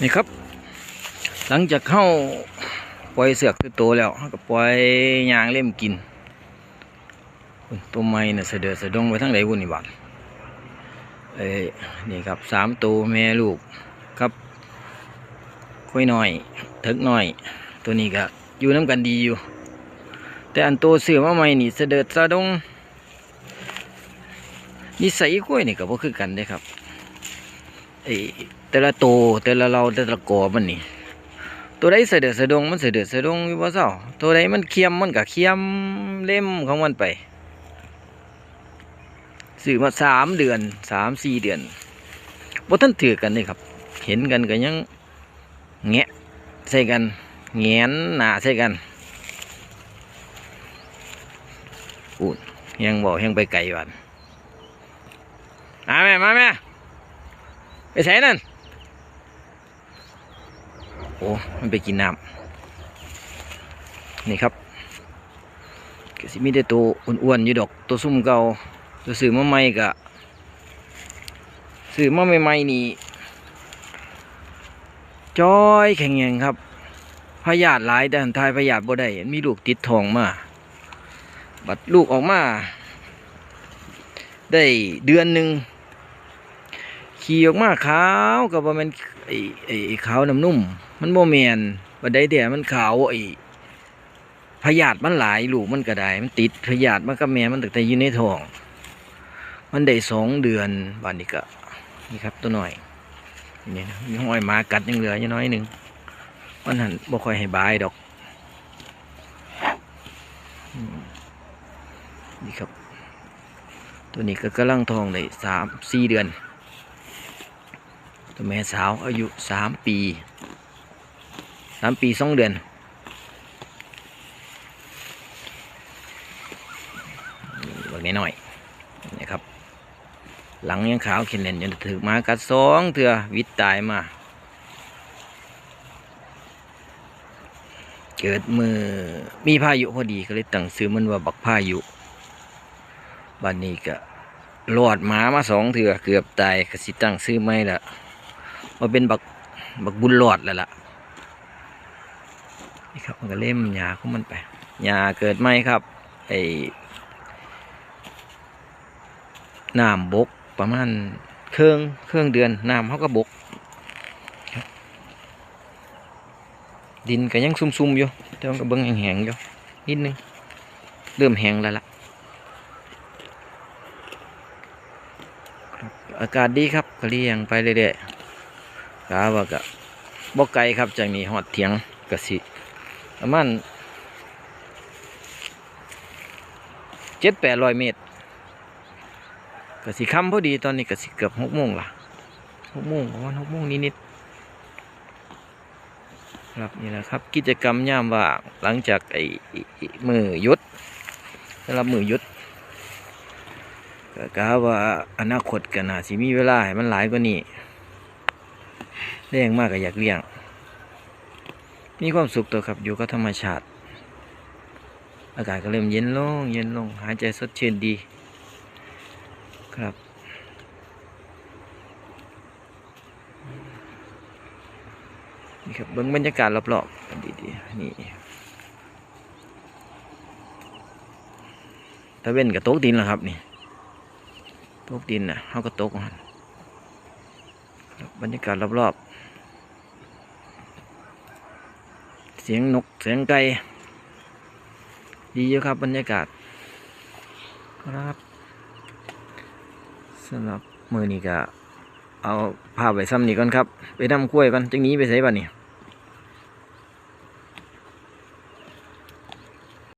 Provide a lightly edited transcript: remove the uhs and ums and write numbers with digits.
นี่ครับหลังจากเข้าปล่อยเสือกคือโตแล้วเขาก็ปล่อยยางเล่มกินตัวไม้เนี่ยเสด็จสะดงไปทั้งไหนบุญนี่บาดนี่ครับ3 ตัวแม่ลูกครับค่อยหน่อยถึกหน่อยตัวนี้ก็อยู่น้ำกันดีอยู่แต่อันโตเสือมาใหม่นี่เสด็จสะดงนิสัยค่อยนี่ก็บ่คือกันเด้ครับแต่ละโตแต่ละเราแต่ละกอมันนี่ตัวใดเสด็จสะดงมันเสด็จสะดงอยู่บ่เศร้าตัวใดมันเคียมมันก็เคียมเล่มของมันไปซื้อมา3 เดือน3-4 เดือนบ่ทันถือกันนี่ครับเห็นกันก็ยังแงะใส่กันแงนหน้าใส่กันอู้ยังบอกยังไปไกลวันมาแม่ไปใส่นั่นโอ้มันไปกินน้ำนี่ครับก็สิมีแต่ตัวอ้วนๆอยู่ดอกตัวซุ่มเก่าตัวซื้อมาใหม่กะซื้อมาใหม่ๆนี่จอยแข็งแรงครับพยาธิหลายแต่ทายพยาธิบ่ได้มีลูกติดท้องมาบัดลูกออกมาได้เดือนหนึ่งขี่ออกมาขาวกับว่ามันขาวน้ำนุ่มมันโมเมนบัดได้เดี๋ยวมันขาวพยาธิมันหลายลูกมันก็ได้มันติดพยาธิมันก็แม่มันตั้งแต่อยู่ในท้องมันได้2 เดือนบัดนี้ก็นี่ครับตัวหน่อยนี่นะมีห้อยหมากัดยังเหลืออยู่น้อยหนึ่งมันหันบ่ค่อยให้บายดอกนี่ครับตัวนี้ก็กำลังท้องได้3-4 เดือนตัวแม่สาวอายุ3 ปี2 เดือนบักน้อยนี่ครับหลังยังขาวเข็นเล่นจนถึงมากัด2 เถื่อวิตตายมาเกิดมือมีพายุพอดีก็เลยตั้งชื่อมันว่าบักพายุบัดนี้ก็รอดหมามา2 เถื่อเกือบตายก็สิตั้งชื่อไม่ละว่าเป็นบักบุญรอดแล้วล่ะนี่ครับมันก็เล่มหญ้าของมันไปหญ้าเกิดไหมครับน้ำบกประมาณเครื่องเดือนน้ำเขาก็บกดินก็ยังซุ่มๆอยู่แต่มันก็เบิ่งแห้งๆอยู่นิดนึงเริ่มแห้งแล้วล่ะอากาศดีครับก็เลี้ยงไปเรื่อยๆกะว่าก็บ่ไกลครับจากนี้ฮอดเถียงก็สิประมาณ700-800 เมตรก็สิค่ำพอดีตอนนี้ก็สิเกือบ6 โมงละ6 โมงประมาณ6 โมงนิดๆครับนี่แหละครับกิจกรรมยามว่างหลังจากมือหยุดสำหรับมือหยุดก็กะว่าอนาคตก็น่าสิมีเวลาให้มันหลายกว่านี้เลี้ยงมากก็อยากเลี้ยงมีความสุขตัวครับอยู่กับธรรมชาติอากาศก็เริ่มเย็นลงหายใจสดชื่นดีครับนี่ครับเบิ่งบรรยากาศรอบๆดีๆนี่ตะเว้นกับโต๊ะดินแล้วครับนี่โต๊ะดินน่ะเขาก็โต๊ะมันบรรยากาศรอบๆเสียงนกเสียงไก่ดีเยอะครับบรรยากาศครับสำหรับมือนี้ก็เอาพาไปซ้ำนี่ก่อนครับไปนำกล้วยก่อนจังนี้ไปใส่บ้านนี่